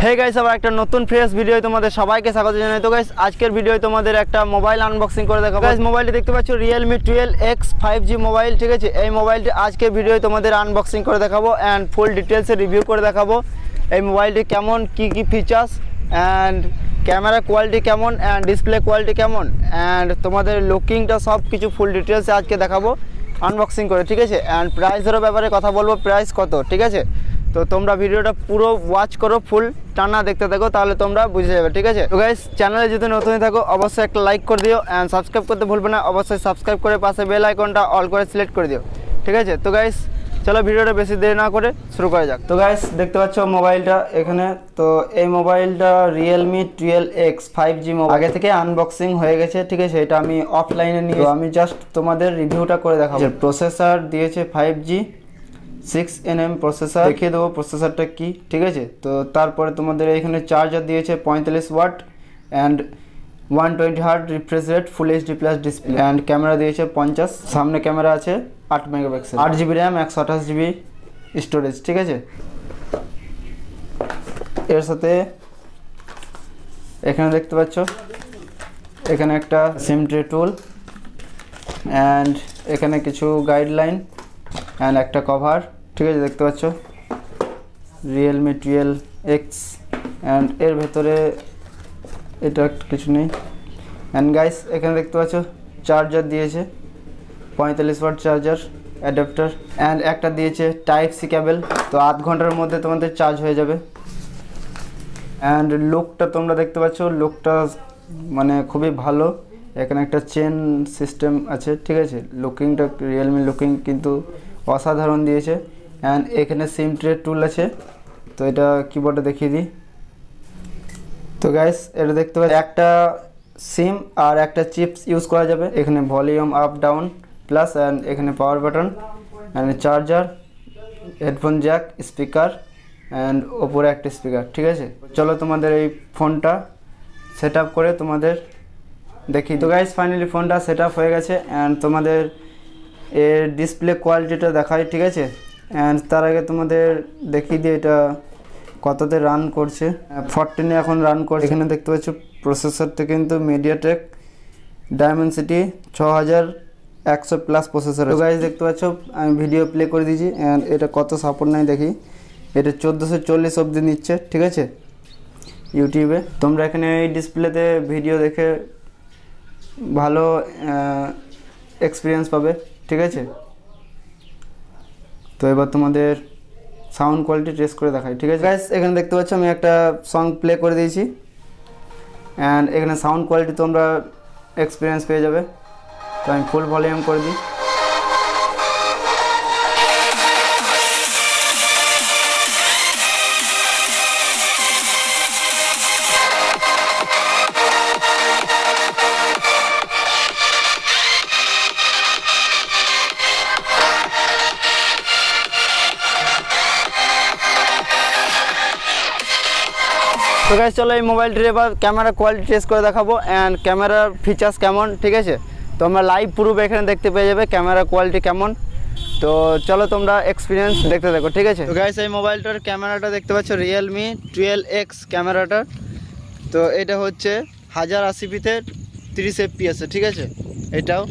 Hey guys, আবার একটা নতুন ফ্রেশ ভিডিও তোমাদের সবাইকে স্বাগত জানাই। তো গাইস, আজকের ভিডিও তোমাদের একটা মোবাইল আনবক্সিং করে দেখাবো। গাইস, মোবাইলটি দেখতে পাচ্ছ Realme 12X 5G মোবাইল, ঠিক আছে। এই মোবাইলটি আজকের ভিডিও তোমাদের আনবক্সিং করে দেখাবো অ্যান্ড ফুল ডিটেলসে রিভিউ করে দেখাবো। এই মোবাইলটি কেমন, কি ফিচার্স অ্যান্ড ক্যামেরা কোয়ালিটি কেমন অ্যান্ড ডিসপ্লে কোয়ালিটি কেমন অ্যান্ড তোমাদের লুকিংটা সব কিছু ফুল ডিটেলসে আজকে দেখাবো আনবক্সিং করে, ঠিক আছে। অ্যান্ড প্রাইসেরও ব্যাপারে কথা বলবো, প্রাইস কত, ঠিক আছে। তো তোমরা ভিডিওটা পুরো ওয়াচ করো, ফুল টানা দেখতে থাকো, তাহলে তোমরা বুঝে যাবে, ঠিক আছে। তো গাইস, চ্যানেলে যদি নতুন থাকো অবশ্যই একটা লাইক করে দিও অ্যান্ড সাবস্ক্রাইব করতে ভুলবে না। অবশ্যই সাবস্ক্রাইব করে পাশে বেল আইকনটা অল করে সিলেক্ট করে দিও, ঠিক আছে। তো গাইস, চলো ভিডিওটা বেশি দেরি না করে শুরু করা যাক। তো গাইস, দেখতে পাচ্ছ মোবাইলটা এখানে। তো এই মোবাইলটা Realme 12X 5G মোবাইল আগে থেকে আনবক্সিং হয়ে গেছে, ঠিক আছে। এটা আমি অফলাইনে নিয়ে আমি জাস্ট তোমাদের রিভিউটা করে দেখাবো। প্রসেসর দিয়েছে 5G 6nm প্রসেসর, দেখিয়ে দেবো প্রসেসরটা কি, ঠিক আছে। তো তারপরে তোমাদের এখানে চার্জার দিয়েছে 45 watt and 120 hertz refresh rate, full HD plus display and camera দিয়েছে 50। সামনে ক্যামেরা আছে 8 megapixel, 8GB RAM, 128GB storage, ঠিক আছে। এর সাথে এখানে দেখতে পাচ্ছ এখানে একটা সিম ট্রে টুল অ্যান্ড এখানে কিছু গাইডলাইন অ্যান্ড একটা কভার, ঠিক আছে। দেখতে পাচ্ছ Realme 12X অ্যান্ড এর ভেতরে এটা কিছু নেই। অ্যান্ড গাইস, এখানে দেখতে পাচ্ছ চার্জার দিয়েছে 45 ওয়াট চার্জার অ্যাডাপ্টার অ্যান্ড একটা দিয়েছে টাইপ সি কেবল। তো আধ ঘন্টার মধ্যে তোমাদের চার্জ হয়ে যাবে। অ্যান্ড লুকটা তোমরা দেখতে পাচ্ছ, লুকটা মানে খুবই ভালো। এখানে একটা চেন সিস্টেম আছে, ঠিক আছে। লুকিংটা Realme লুকিং কিন্তু অসাধারণ দিয়েছে। অ্যান্ড এখানে সিম ট্রে টুল আছে। তো এটা কিবোর্ডে দেখিয়ে দিই। তো গাইস, এটা দেখতে পাচ্ছি একটা সিম আর একটা চিপস ইউজ করা যাবে। এখানে volume up down plus and এখানে power button and charger, headphone jack, speaker and ওপরে একটা স্পিকার, ঠিক আছে। চলো তোমাদের এই ফোনটা সেট আপ করে তোমাদের দেখি। তো গাইস, ফাইনালি ফোনটা সেট আপ হয়ে গেছে অ্যান্ড তোমাদের এর ডিসপ্লে কোয়ালিটিটা দেখাই, ঠিক আছে। অ্যান্ড তার আগে তোমাদের দেখিয়ে দিই এটা কততে রান করছে। 14 এখন রান করছে। এখানে দেখতে পাচ্ছ প্রসেসরটা কিন্তু মিডিয়াটেক ডায়মেনসিটি 6100 প্লাস প্রসেসর। তো গাইস, দেখতে পাচ্ছ আমি ভিডিও প্লে করে দিয়েছি অ্যান্ড এটা কত সাপোর্ট নাই দেখি। এটা 1440 অবধি নিচ্ছে, ঠিক আছে, ইউটিউবে। তোমরা এখানে এই ডিসপ্লেতে ভিডিও দেখে ভালো এক্সপিরিয়েন্স পাবে, ঠিক আছে। তো এবার তোমাদের সাউন্ড কোয়ালিটি টেস্ট করে দেখাই, ঠিক আছে। গাইস, এখানে দেখতে পাচ্ছ আমি একটা সং প্লে করে দিয়েছি অ্যান্ড এখানে সাউন্ড কোয়ালিটি তোমরা এক্সপিরিয়েন্স পেয়ে যাবে। তো আমি ফুল ভলিউম করে দিই। তো গাইস, চলো এই মোবাইলটির এবার ক্যামেরা কোয়ালিটি টেস্ট করে দেখাবো অ্যান্ড ক্যামেরার ফিচার্স কেমন, ঠিক আছে। তো আমরা লাইভ প্রুফ এখানে দেখতে পেয়ে যাবে ক্যামেরা কোয়ালিটি কেমন। তো চলো তোমরা এক্সপিরিয়েন্স দেখতে থাকো, ঠিক আছে। তো গাইস, এই মোবাইলটার ক্যামেরাটা দেখতে পাচ্ছ Realme 12X ক্যামেরাটা। তো এটা হচ্ছে 1080p-তে 30 fps, ঠিক আছে এটাও।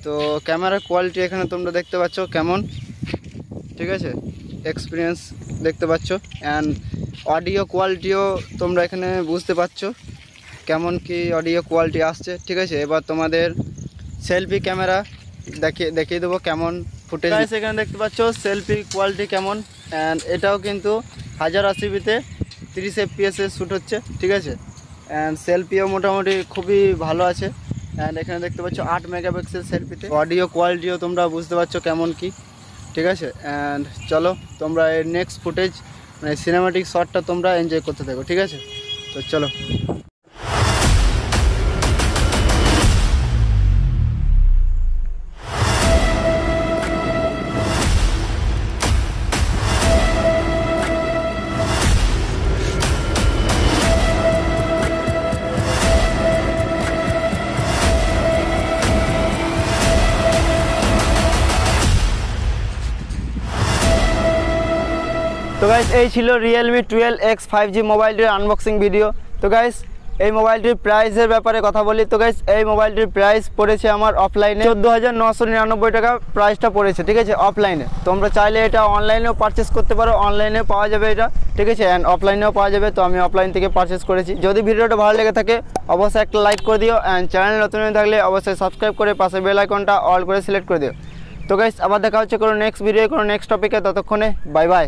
তো ক্যামেরা কোয়ালিটি এখানে তোমরা দেখতে পাচ্ছ কেমন, ঠিক আছে, এক্সপিরিয়েন্স দেখতে পাচ্ছ। অ্যান্ড অডিও কোয়ালিটিও তোমরা এখানে বুঝতে পারছো কেমন কি অডিও কোয়ালিটি আসছে, ঠিক আছে। এবার তোমাদের সেলফি ক্যামেরা দেখিয়ে দেবো কেমন ফুটেজ। এখানে দেখতে পাচ্ছ সেলফি কোয়ালিটি কেমন অ্যান্ড এটাও কিন্তু 1080p-তে 30 fps-এ শ্যুট হচ্ছে, ঠিক আছে। অ্যান্ড সেলফিও মোটামুটি খুবই ভালো আছে। অ্যান্ড এখানে দেখতে পাচ্ছ 8 মেগাপিক্সেল সেলফিতে। অডিও কোয়ালিটিও তোমরা বুঝতে পারছো কেমন কি, ঠিক আছে। অ্যান্ড চলো তোমরা এর নেক্সট ফুটেজ মানে সিনেমাটিক শটটা তোমরা এনজয় করতে থাকো, ঠিক আছে। তো চলো। তো গাইস এই ছিল Realme 12X 5G মোবাইলটির আনবক্সিং ভিডিও। তো গাইস এই মোবাইলটির প্রাইসের ব্যাপারে কথা বলি। তো গাইস এই মোবাইলটির প্রাইস পড়েছে আমার অফলাইনে 14,999 টাকা প্রাইসটা পড়েছে, ঠিক আছে, অফলাইনে। তোমরা চাইলে এটা অনলাইনেও পারচেস করতে পারো, অনলাইনে পাওয়া যাবে এটা, ঠিক আছে, অ্যান্ড অফলাইনেও পাওয়া যাবে। তো আমি অফলাইন থেকে পারচেস করেছি। যদি ভিডিওটা ভালো লেগে থাকে অবশ্যই একটা লাইক করে দিও, অ্যান্ড চ্যানেল নতুন হয়ে থাকলে অবশ্যই সাবস্ক্রাইব করে পাশে বেল আইকনটা অল করে সিলেক্ট করে দিও। তো গাইস আবার দেখা হচ্ছে কোনো নেক্সট ভিডিও কোনো নেক্সট টপিকে, ততক্ষণে বাই বাই।